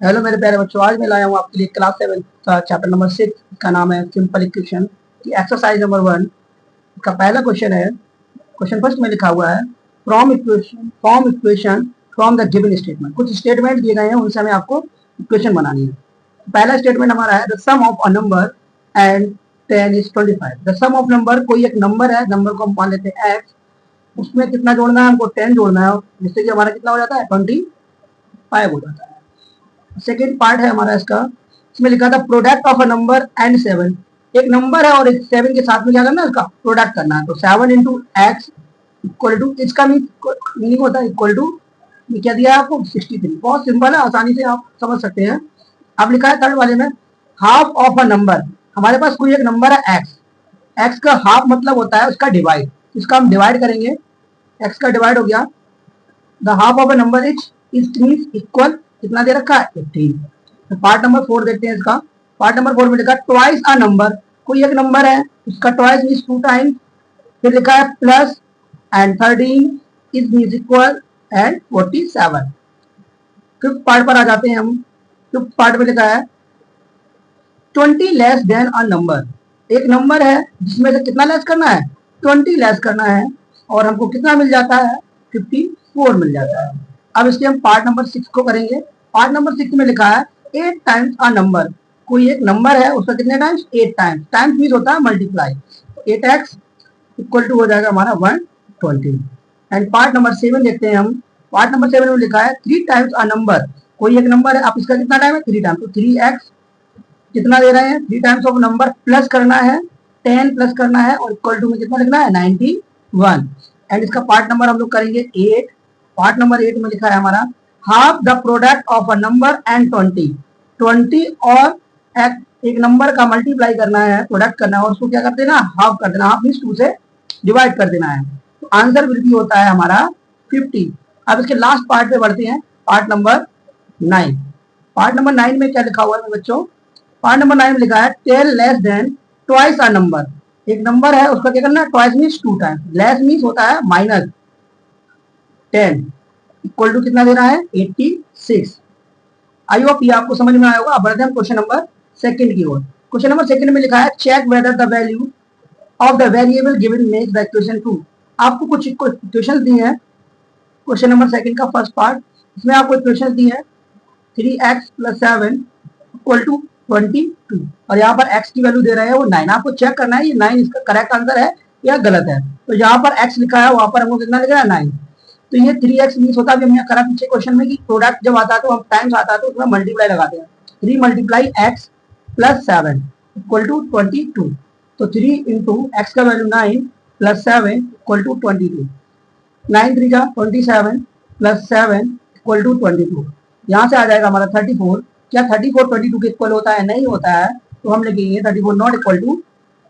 Hello मेरे प्यारे बच्चों, आज मैं लाया हूँ आपके लिए क्लास 7 का चैप्टर नंबर 6 का नाम है सिंपल इक्वेशन की एक्सरसाइज नंबर 1 का पहला क्वेश्चन है। क्वेश्चन फर्स्ट में लिखा हुआ है form equation from the given statement. कुछ स्टेटमेंट दिए गए हैं, उनसे हमें आपको इक्वेशन बनानी है। पहला स्टेटमेंट हमारा है the sum of a number and 10 is 25। The sum of number, कोई एक नंबर है, नंबर को हम मान लेते हैं एक्स, उसमें कितना जोड़ना है, हमको 10 जोड़ना है, जिससे कि हमारा कितना हो जाता है 25 हो जाता है। सेकेंड पार्ट है हमारा इसका, इसमें लिखा था product of a number and 7। एक नंबर है और 7 के साथ में क्या करना है, इसका प्रोडक्ट करना है। तो 7 इंटू एक्स इक्वल टू, इसका मीनिंग होता है इक्वल टू, ये क्या दिया है आपको 63। बहुत सिंपल है, आसानी से आप समझ सकते हैं। अब लिखा है थर्ड वाले में हाफ ऑफ अ नंबर। हमारे पास कोई एक नंबर है एक्स, एक्स का हाफ मतलब होता है उसका डिवाइड। इसका हम डिवाइड करेंगे, एक्स का डिवाइड हो गया, the half of a number is means equal, कितना दे रखा है 15। तो पार्ट नंबर 4 देखते हैं इसका। पार्ट नंबर 4 में लिखा ट्वाइस अ नंबर, कोई एक नंबर है उसका ट्वाइस मींस 2 टाइम्स, फिर लिखा है plus and 13 is means equal and 47। Fifth part पर आ जाते हैं हम। फिफ्थ पार्ट में लिखा है 20 लेस देन अ नंबर। एक नंबर है जिसमें से कितना लेस करना है, 20 लेस करना है, और हमको कितना मिल जाता है 54 मिल जाता है। अब इसके हम पार्ट नंबर 6 को करेंगे। पार्ट नंबर 6 में लिखा है 8 टाइम्स अ नंबर। कोई एक नंबर है उसका कितने टाइम्स, 8 टाइम्स। टाइम्स मीन होता है मल्टीप्लाई, 8x इक्वल टू हो जाएगा हमारा 120। एंड पार्ट नंबर 7 देखते हैं हम। पार्ट नंबर 7 में लिखा है 3 टाइम्स अ नंबर। कोई एक नंबर है, आप इसका कितना टाइम है 3 टाइम्स, तो 3x कितना दे रहे हैं 3 टाइम्स ऑफ नंबर प्लस करना है, 10 प्लस करना है, और इक्वल टू में कितना लिखना है 91। एंड इसका पार्ट नंबर हम लोग करेंगे 8। पार्ट नंबर 8 में लिखा है हमारा half the product of a number and 20। 20 और एक नंबर का मल्टीप्लाई करना है, प्रोडक्ट करना है, और उसको क्या कर देना, हाफ कर देना। हाफ मीन 2 से डिवाइड कर देना है। तो आंसर विल बी होता है हमारा 50। अब इसके लास्ट पार्ट पे बढ़ते हैं, पार्ट नंबर 9। पार्ट नंबर 9 में क्या लिखा हुआ है बच्चों, पार्ट नंबर 9 में लिखा है 10 less than twice a number. एक नंबर है उसका क्या करना है, twice means 2 times, less means होता है -10, इक्वल टू कितना दे रहा है 86। आई होप ये आपको समझ में आया होगा। अब बढ़ते हैं क्वेश्चन नंबर सेकंड की ओर। क्वेश्चन नंबर सेकंड में लिखा है check whether the value of the variable given makes the equation true. आपको कुछ इक्वेशन दी है। क्वेश्चन नंबर सेकंड का फर्स्ट पार्ट, इसमें आपको इक्वेशन दी है 3x प्लस 7 इक्वल टू 22, और यहाँ पर x की वैल्यू दे रहे हैं वो 9। आपको चेक करना है ये 9 इसका करेक्ट आंसर है या गलत है। तो यहाँ पर x लिखा है, वहां पर हमको कितना लिखा है 9। तो ये 3x मीन्स होता है, अभी हमने करा पीछे क्वेश्चन में कि प्रोडक्ट जब आता है तो हम टाइम्स आता है तो उसमें मल्टीप्लाई लगाते हैं। 3 multiply x plus 7 equal to 22। तो 3 इंटू एक्स का वैल्यू 9 प्लस 7 इक्वल टू 22। 9 3 जा 27 प्लस 7 इक्वल टू 22। यहाँ से आ जाएगा हमारा 34। क्या 34 22 के इक्वल होता है, नहीं होता है, तो हम लिखेंगे 34 नॉट इक्वल टू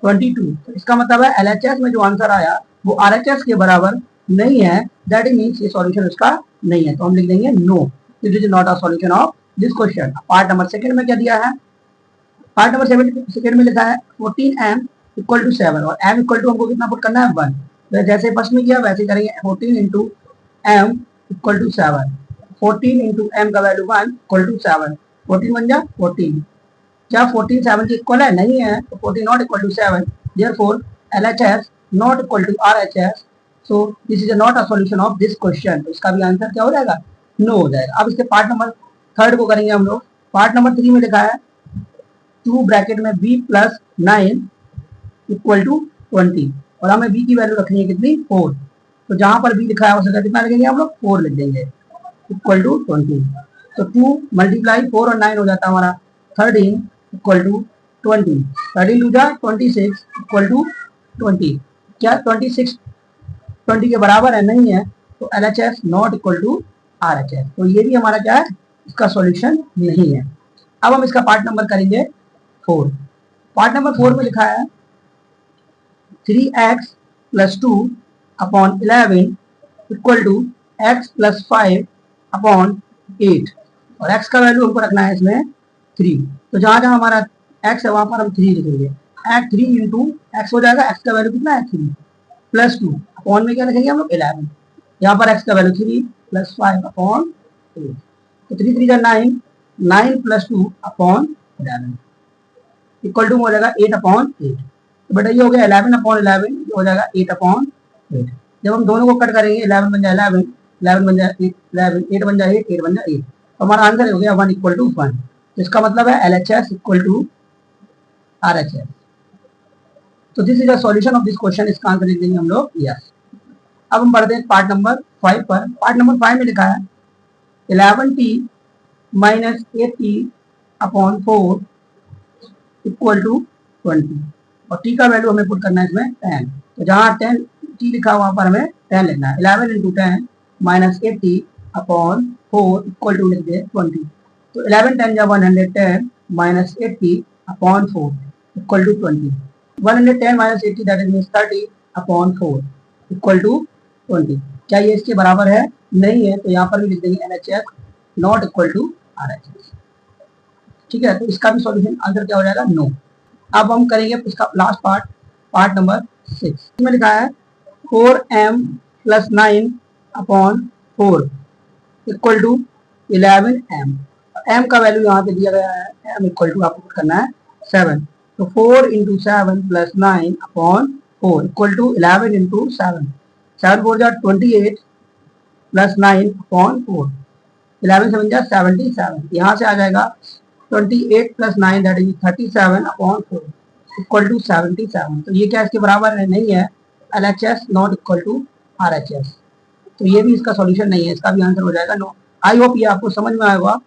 22। तो इसका मतलब है एलएचएस में जो आंसर आया वो आरएचएस के बराबर नहीं है, दैट मीन्स ये सॉल्यूशन इसका नहीं है। तो हम लिख देंगे no, this is not a solution of this question. Part number second में क्या दिया है, पार्ट नंबर सेकंड में लिखा है 14m इक्वल टू 7, और m इक्वल टू हमको कितना पुट करना है 1। तो जैसे फर्स्ट में किया वैसे करेंगे, 14 into m equal to 7। 14 into m का वैल्यू 1 इक्वल टू 7। 14 बन जा 14। क्या 14 7 के इक्वल है, नहीं है, तो 14 not equal to 7। Therefore LHS not equal to RHS। So this is not a solution of this question. तो इसका भी आंसर क्या हो जाएगा, नो हो जाएगा। अब इसके पार्ट नंबर थर्ड को करेंगे हम लोग। पार्ट नंबर 3 में लिखा है 2 ब्रैकेट में b प्लस 9 इक्वल टू 20, और हमें b की वैल्यू रखनी है कितनी 4। तो जहां पर b लिखा है उस जगह कितना लिखेंगे हम लोग 4 लिख देंगे इक्वल टू 20। तो 2 मल्टीप्लाई 4 और 9 हो जाता है हमारा 13 इक्वल टू 20। 13 टू जा 26 इक्वल टू 20। क्या 26 20 के बराबर है, नहीं है, तो LHS not equal to RHS। तो ये भी हमारा क्या है, इसका सॉल्यूशन नहीं है। अब हम इसका पार्ट नंबर करेंगे 4। पार्ट नंबर 4 में लिखा है 3x plus 2 upon 11 equal to x plus 5 upon 8, और x का वैल्यू हमको रखना है इसमें 3। तो जहां जहां हमारा x है वहां पर हम 3 लिखेंगे। 3 इंटू एक्स हो जाएगा, x का वैल्यू कितना है 3 प्लस 2 अपॉन में क्या लिखेंगे हम लोग 11। यहाँ पर x का वैल्यू 3 प्लस 5 अपॉन 8। तो 3 3 जा 9 9 प्लस 2 अपॉन 11 इक्वल टू हो जाएगा 8 अपॉन 8। तो बेटा ये हो गया 11 अपॉन 11, ये हो जाएगा 8 अपॉन 8। जब हम दोनों को कट करेंगे 11 बन जाए 11, 11 बन जाए 11, 8 बन जाए 8, 8 बन जाए 8, तो हमारा आंसर हो गया 1 इक्वल टू 1। इसका मतलब है LHS इक्वल टू RHS। तो this is a solution of this question, इसका आंसर लिख देंगे हम लोग यस। अब हम बढ़ते हैं पार्ट नंबर 5 पर। पार्ट नंबर 5 में लिखा है 11t minus 8t upon 4 equal to 20, और t का वैल्यू हमें पुट करना है इसमें 10। तो जहां 10 t लिखा वहां पर हमें 10 लिखना है। 11 into 10 minus 8t upon 4 equal to लिख दे 20। तो 11 10 या 110 minus 8t upon 4 equal to 20। 110 minus 80 that is means 30 upon 4 equal to 20। क्या ये इसके बराबर है? नहीं है, तो यहाँ पर भी लिख देंगे LHS not equal to RHS। ठीक है, तो इसका भी सॉल्यूशन आंसर क्या हो जाएगा? नो। अब हम करेंगे इसका लास्ट पार्ट, पार्ट नंबर 6। इसमें लिखा है 4m plus 9 upon 4 equal to 11m। m का वैल्यू यहाँ पे दिया गया है, m इक्वल टू आपको करना है 7। तो 4 into 7 plus 9 upon 4 equal to 11 into 7। 7 4 जा 28 प्लस 9 अपॉन 4, 11 7 जा 77। यहाँ से आ जाएगा 28 plus 9 that is 37 upon 4 equal to 77। तो ये क्या इसके बराबर है? नहीं है। LHS not equal to RHS। तो ये भी इसका सॉल्यूशन नहीं है, इसका भी आंसर हो जाएगा नो। आई होप ये आपको समझ में आएगा।